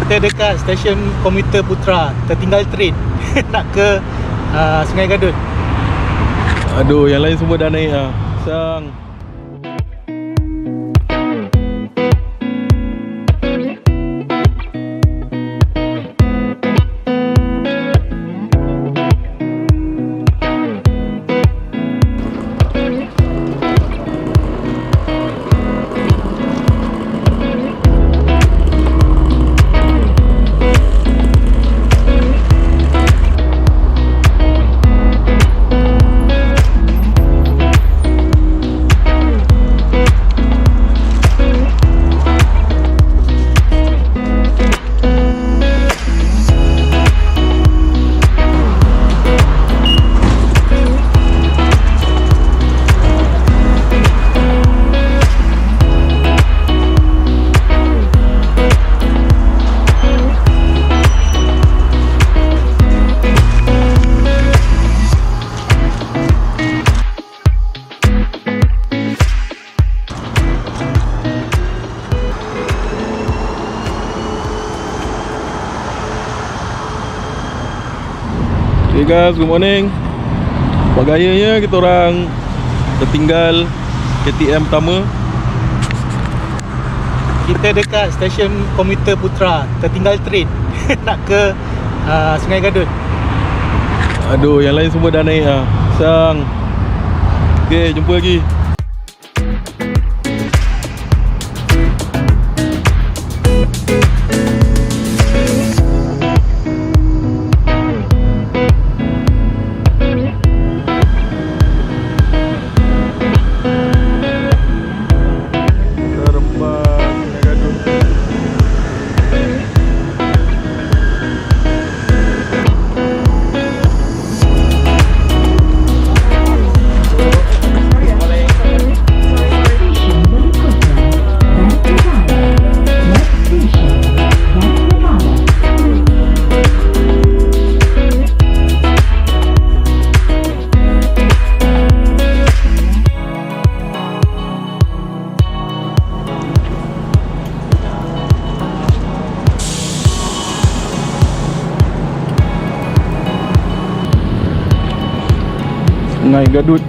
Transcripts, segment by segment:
Kita dekat stesen commuter Putra, tertinggal train nak ke Sg Gadut. Aduh, yang lain semua dah naik lah. Sang. Okay guys, good morning. Bagayanya kita orang tertinggal KTM pertama. Kita dekat stesen commuter Putra, tertinggal train nak ke Sg Gadut. Aduh, yang lain semua dah naik lah. Sang. Okay, jumpa lagi. Sg Gadut.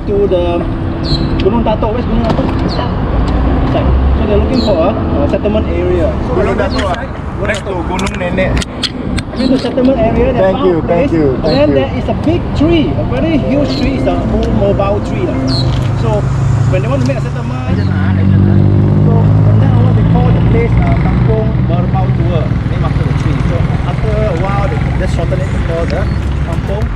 To the Gunung Datuk, where's Gunung Datuk? Side. So they're looking for a settlement area. So Gunung Datuk next to Gunung Nenek. In the settlement area, they Thank found you, a thank place, you, and thank then you. there is a big tree, a very huge tree. It's a whole mobile tree. So when they want to make a settlement, so from then on they call the place Kampung Berbau Tua, named after the tree. So after a while, they just shorten it to call the Kampung.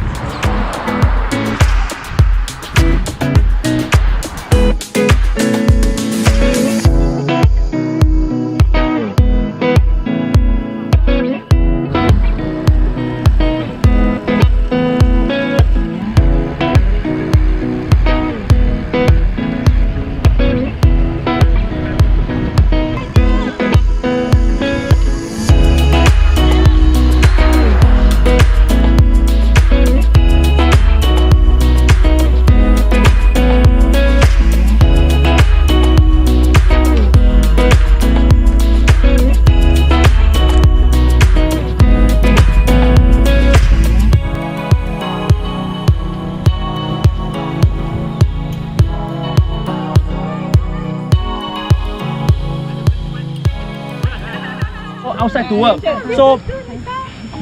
Outside to work. So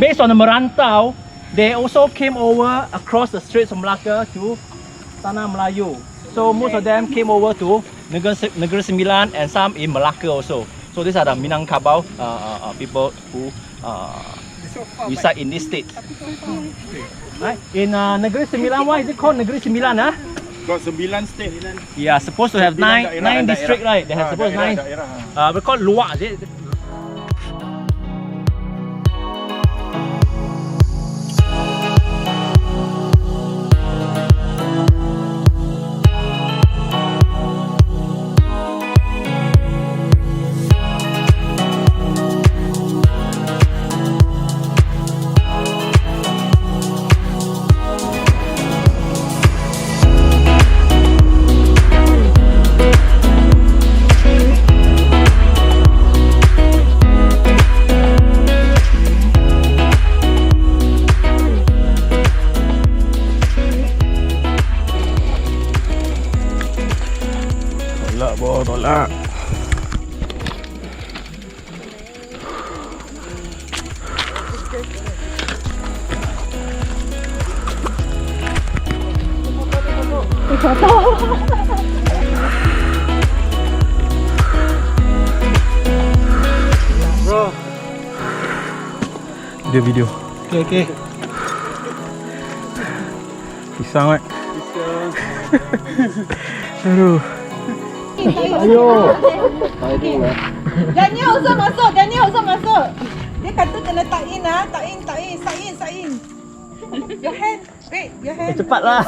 based on the merantau, they also came over across the Straits of Malacca to Tanah Melayu. So most of them came over to Negeri Sembilan and some in Malacca also. So these are the Minangkabau people who reside in this state. Right? In Negeri Sembilan, why is it called Negeri Sembilan? Got 9 state. Yeah, supposed to have nine district, right? They have supposed 9. We call Luwak, is it? Tolak. Bro. Video. Okay. Pisang kan? Aduh. Ayo. Daniel also masuk. Dia kata kena tak in. Sign in. Your hand. Wait, your hand. Cepatlah.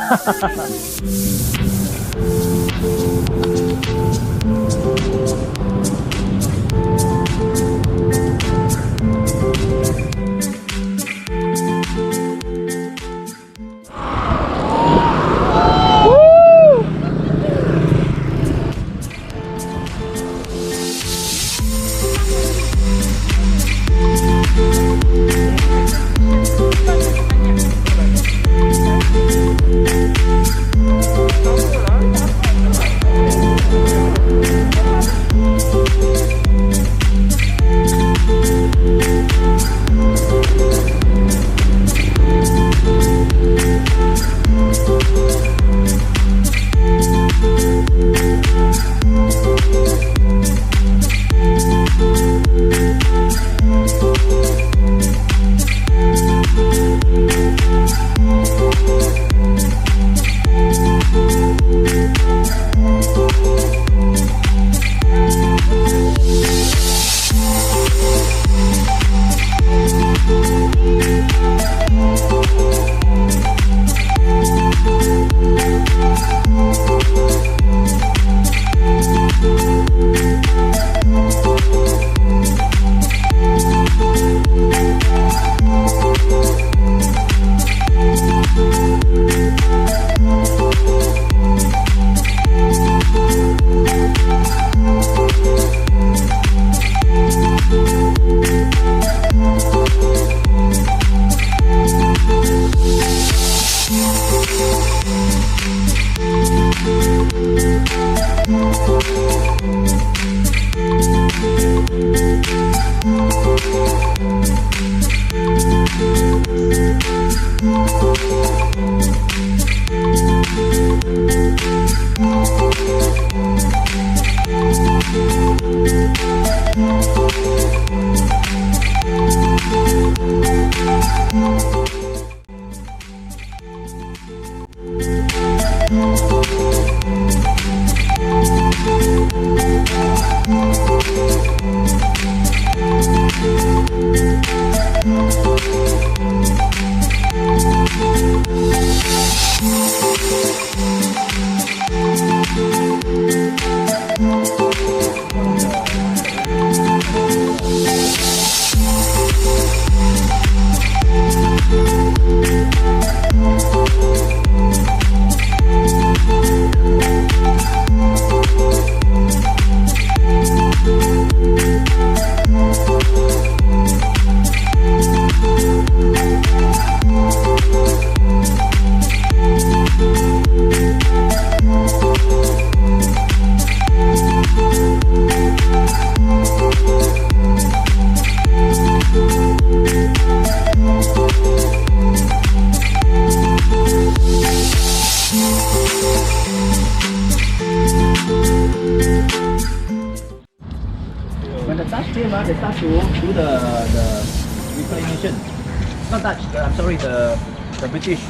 museum, they start to do the reclamation. Not Dutch, I'm sorry, the British.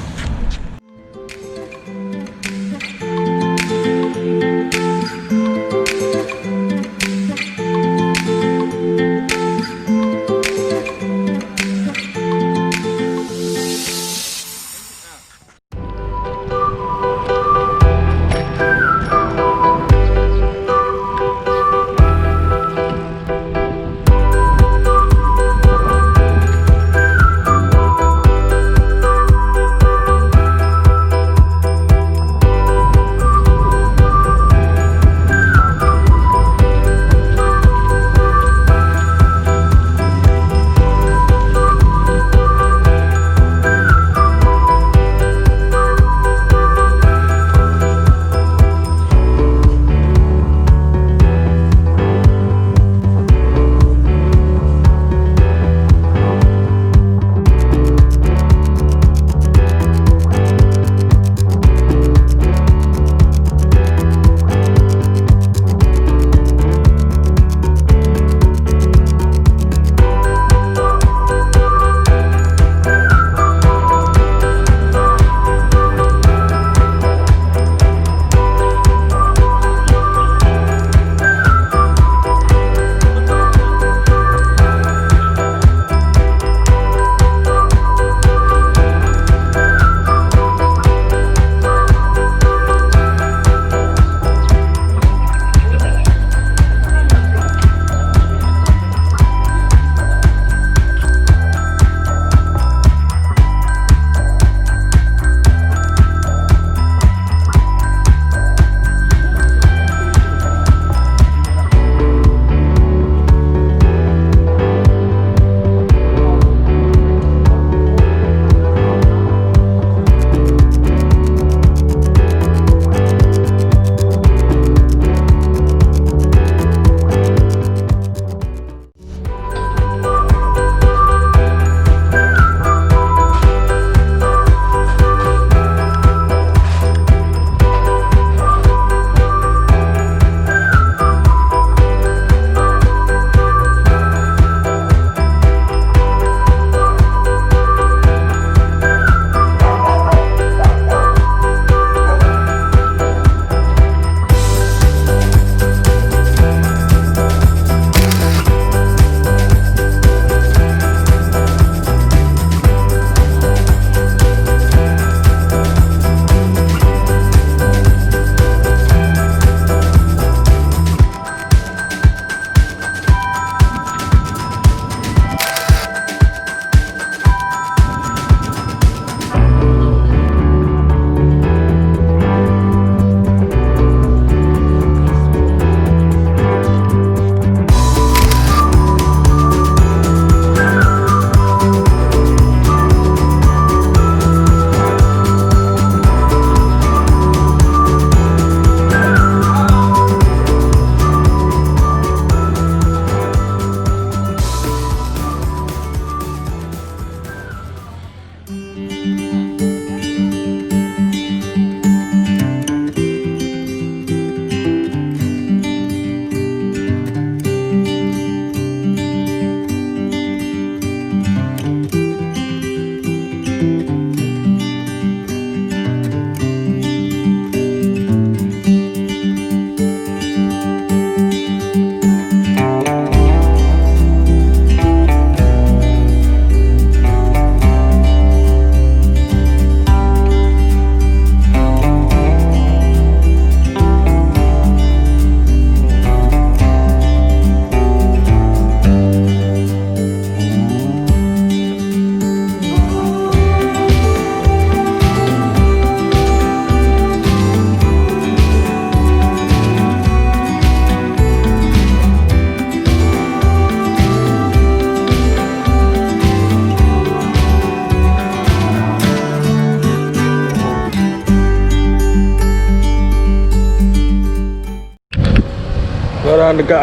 Sekarang dekat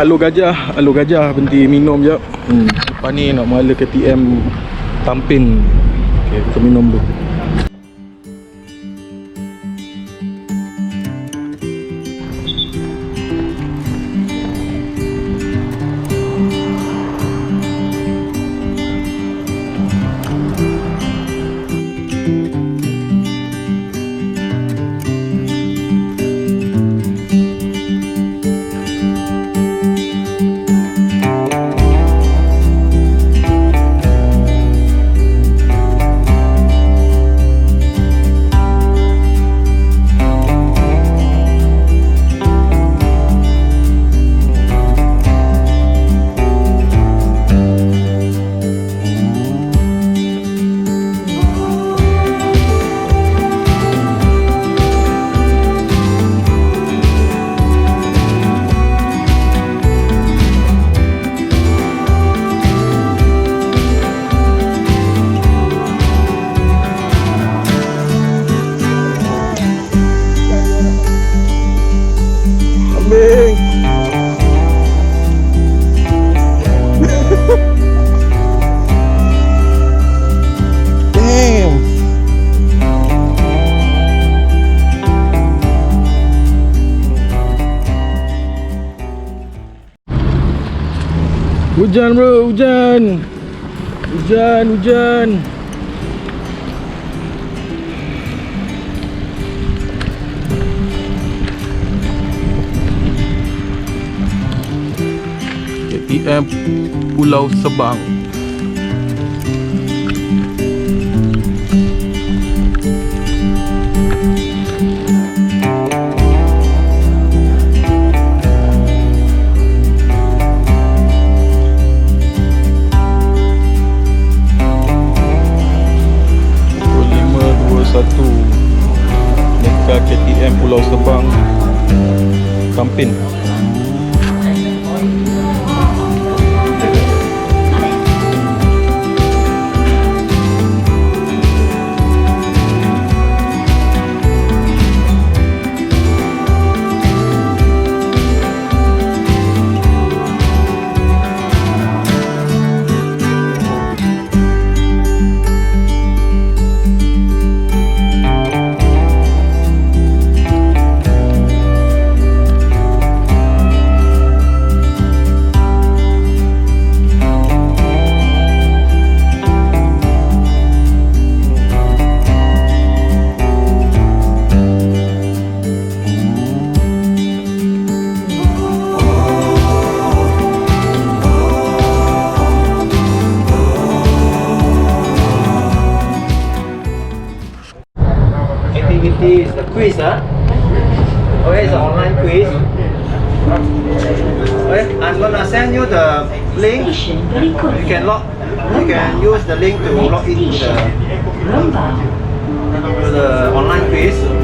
Alur Gajah berhenti minum jap. Lepas ni nak mula KTM Tampin. Okey, kita minum dulu. Hujan bro, hujan. Hujan. KTM Pulau Sebang. Malacca KTM Pulau Sebang, Tampin. Activity is the quiz, huh? Okay, it's an online quiz. Okay, I'm gonna send you the link. You can use the link to log into the online quiz.